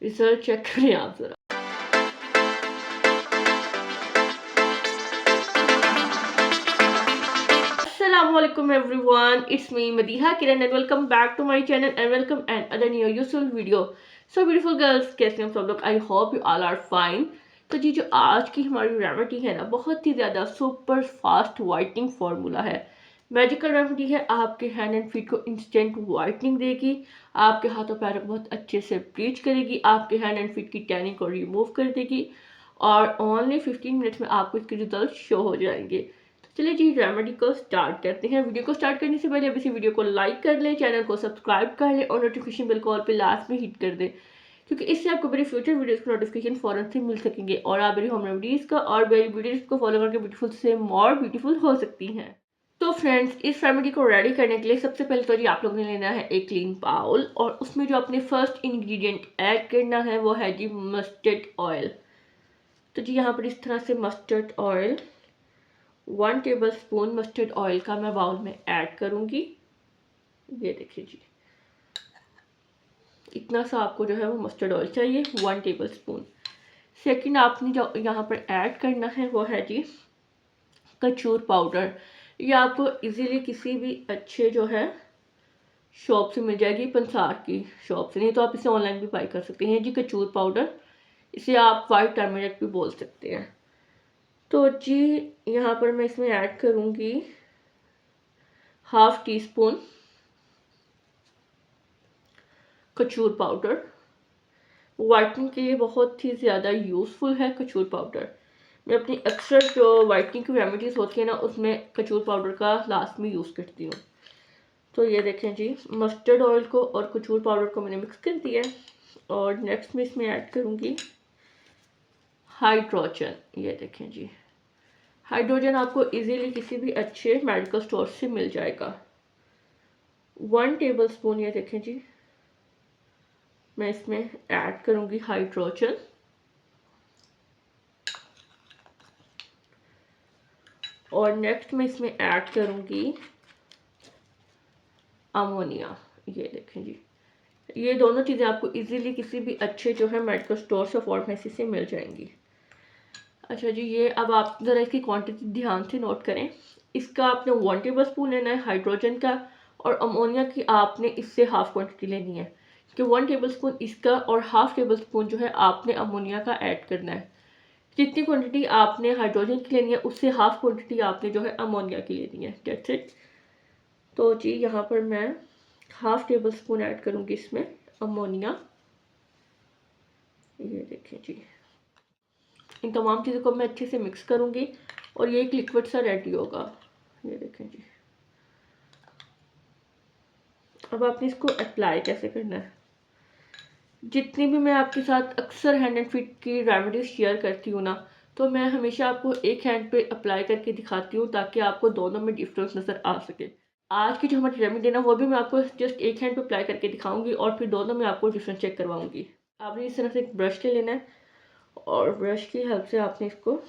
Result check करें आप ज़रा। Assalamualaikum everyone, it's me Madiha Kiran and welcome back to my channel and welcome another new useful video. So beautiful girls, कैसे हैं सब लोग? I hope you all are fine. तो जी जो आज की हमारी रेमेडी है ना, बहुत ही ज़्यादा सुपर फास्ट वाइटनिंग फार्मूला है। मैजिकल रेमेडी है, आपके हैंड एंड फीट को इंस्टेंट वाइटनिंग देगी, आपके हाथों पैरों को बहुत अच्छे से ब्लीच करेगी, आपके हैंड एंड फीट की टैनिंग को रिमूव कर देगी और ओनली 15 मिनट्स में आपको इसके रिजल्ट शो हो जाएंगे। चलिए जी रेमेडी को स्टार्ट करते हैं। वीडियो को स्टार्ट करने से पहले अभी इसी वीडियो को लाइक कर लें, चैनल को सब्सक्राइब कर लें और नोटिफिकेशन बेल कॉल पे लास्ट में हिट कर दें, क्योंकि इससे आपको मेरी फ्यूचर वीडियोस के नोटिफिकेशन फौरन से मिल सकेंगे और आप मेरी होम रेमेडीज़ का और मेरी वीडियोस को फॉलो करके ब्यूटीफुल से मोर ब्यूटीफुल हो सकती हैं। तो फ्रेंड्स, इस रेमेडी को रेडी करने के लिए सबसे पहले तो जी आप लोगों ने लेना है एक क्लीन बाउल और उसमें जो अपने फर्स्ट इंग्रेडिएंट ऐड करना है वो है जी मस्टर्ड ऑयल। तो जी यहाँ पर इस तरह से mustard oil 1 table spoon mustard oil का मैं बाउल में ऐड करूंगी। ये देखिए जी, इतना सा आपको जो है वो मस्टर्ड ऑयल चाहिए, 1 टेबल स्पून। सेकेंड आपने जो यहाँ पर ऐड करना है वो है जी कचूर पाउडर। ये आपको इजीली किसी भी अच्छे जो है शॉप से मिल जाएगी, पंसार की शॉप से, नहीं तो आप इसे ऑनलाइन भी बाई कर सकते हैं जी कचूर पाउडर। इसे आप वाइट टर्मरिक भी बोल सकते हैं। तो जी यहाँ पर मैं इसमें ऐड करूँगी हाफ टी स्पून कचूर पाउडर। वाइटनिंग के लिए बहुत ही ज़्यादा यूज़फुल है कचूर पाउडर। मैं अपनी अक्सर जो वाइटनिंग की रेमेडीज़ होती है ना, उसमें कचूर पाउडर का लास्ट में यूज़ करती हूँ। तो ये देखें जी, मस्टर्ड ऑयल को और कचूर पाउडर को मैंने मिक्स कर दिया है और नेक्स्ट में इसमें ऐड करूँगी हाइड्रोजन। ये देखें जी, हाइड्रोजन आपको इजीली किसी भी अच्छे मेडिकल स्टोर से मिल जाएगा। 1 टेबल स्पून ये देखें जी, मैं इसमें ऐड करूंगी हाइड्रोजन और नेक्स्ट में इसमें ऐड करूंगी अमोनिया। ये देखें जी, ये दोनों चीज़ें आपको इजीली किसी भी अच्छे जो है मेडिकल स्टोर से फार्मेसी से मिल जाएंगी। अच्छा जी, ये अब आप ज़रा इसकी क्वांटिटी ध्यान से नोट करें। इसका आपने 1 टेबल स्पून लेना है हाइड्रोजन का और अमोनिया की आपने इससे हाफ क्वांटिटी लेनी है, कि 1 टेबल स्पून इसका और हाफ टेबल स्पून जो है आपने अमोनिया का ऐड करना है। जितनी क्वांटिटी आपने हाइड्रोजन की लेनी है उससे हाफ क्वांटिटी आपने जो है अमोनिया की लेनी है। That's it. तो जी यहाँ पर मैं हाफ टेबल स्पून ऐड करूँगी इसमें अमोनिया। ये देखिए जी, इन तमाम चीज़ों को मैं अच्छे से मिक्स करूँगी और ये एक लिक्विड सा रेडी होगा। ये देखें जी, अब आपने इसको अप्लाई कैसे करना है। जितनी भी मैं आपके साथ अक्सर हैंड एंड फीट की रेमेडीज शेयर करती हूँ ना, तो मैं हमेशा आपको एक हैंड पे अप्लाई करके दिखाती हूँ ताकि आपको दोनों में डिफरेंस नज़र आ सके। आज की जो हमारी रेमेडी है ना, वो भी मैं आपको जस्ट एक हैंड पे अप्लाई करके दिखाऊंगी और फिर दोनों में आपको डिफरेंस चेक करवाऊंगी। आपने इस तरह से एक ब्रश ले लेना है और ब्रश की हेल्प से आपने इसको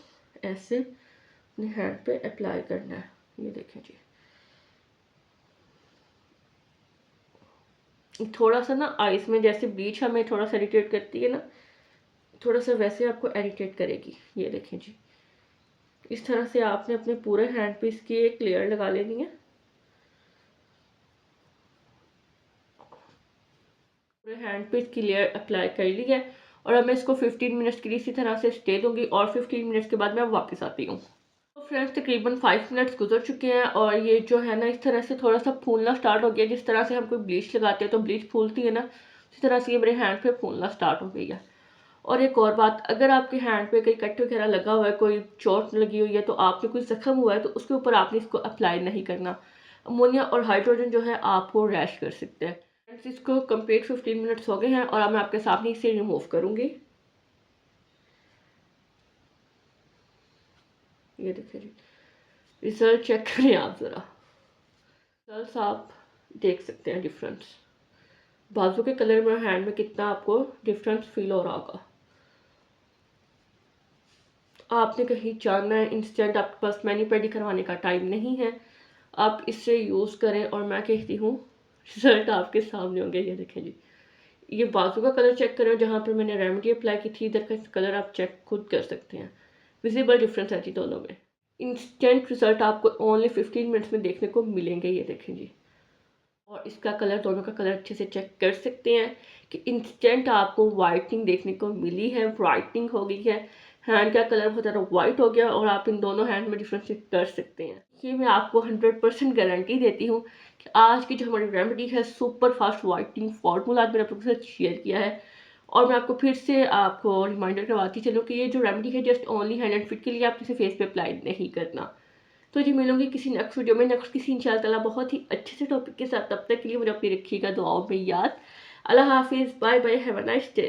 ऐसे अपने हैंड पे अप्लाई करना है। ये देखें जी, थोड़ा सा ना आइस में जैसे ब्लीच हमें थोड़ा सा इरिटेट करती है ना, थोड़ा सा वैसे आपको इरिटेट करेगी। ये देखें जी, इस तरह से आपने अपने पूरे हैंड पे इसकी एक लेयर लगा लेनी है। पूरे हैंड पे इसकी लेयर अप्लाई कर ली है और अब मैं इसको 15 मिनट्स के लिए इसी तरह से स्टे दूंगी और 15 मिनट्स के बाद मैं वापस आती हूँ। तो फ्रेंड्स, तकरीबन 5 मिनट्स गुजर चुके हैं और ये जो है ना इस तरह से थोड़ा सा फूलना स्टार्ट हो गया। जिस तरह से हम कोई ब्लीच लगाते हैं तो ब्लीच फूलती है ना, इस तरह से ये मेरे हैंड पे फूलना स्टार्ट हो गई है। और एक और बात, अगर आपके हैंड पे कहीं कट वगैरह लगा हुआ है, कोई चोट लगी हुई है, तो आपने कोई जख्म हुआ है तो उसके ऊपर आपने इसको अप्लाई नहीं करना। अमोनिया और हाइड्रोजन जो है आपको रैश कर सकते हैं। फ्रेंड्स, इसको कंप्लीट 15 मिनट्स हो गए हैं और अब मैं आपके सामने इसे रिमूव करूंगी। ये देखिए जी, रिजल्ट चेक करें आप ज़रा। रिजल्ट आप देख सकते हैं डिफरेंस, बाजू के कलर में हैंड में कितना आपको डिफरेंस फील हो रहा होगा। आपने कहीं जाना है इंस्टेंट, आपके पास मैनी पेडी करवाने का टाइम नहीं है, आप इससे यूज़ करें और मैं कहती हूँ रिजल्ट आपके सामने होंगे। ये देखें जी, ये बाजू का कलर चेक करें, जहाँ पर मैंने रेमेडी अप्लाई की थी इधर का कलर आप चेक खुद कर सकते हैं। विजिबल डिफरेंस है जी दोनों में। इंस्टेंट रिजल्ट आपको ओनली 15 मिनट्स में देखने को मिलेंगे। ये देखें जी, और इसका कलर, दोनों का कलर अच्छे से चेक कर सकते हैं कि इंस्टेंट आपको वाइटनिंग देखने को मिली है, ब्राइटनिंग हो गई है, हैंड का कलर बहुत ज़्यादा वाइट हो गया और आप इन दोनों हैंड में डिफरेंस कर सकते हैं। ये मैं आपको 100% गारंटी देती हूँ कि आज की जो हमारी रेमेडी है सुपर फास्ट वाइटनिंग फार्मूला मैंने आप लोगों के साथ शेयर किया है। और मैं आपको फिर से आपको रिमाइंडर करवाती चलूँ कि ये जो रेमेडी है just only hand and fit के लिए, आप इसे फेस पे अप्लाई नहीं करना। तो जी मिलूंगी किसी नेक्स्ट वीडियो में, नेक्स्ट किसी इंशाल्लाह बहुत ही अच्छे से टॉपिक के साथ। तब तक के लिए मुझे अपनी रखिएगा दुआओं में याद। अल्लाह हाफिज़, bye bye, have a nice day.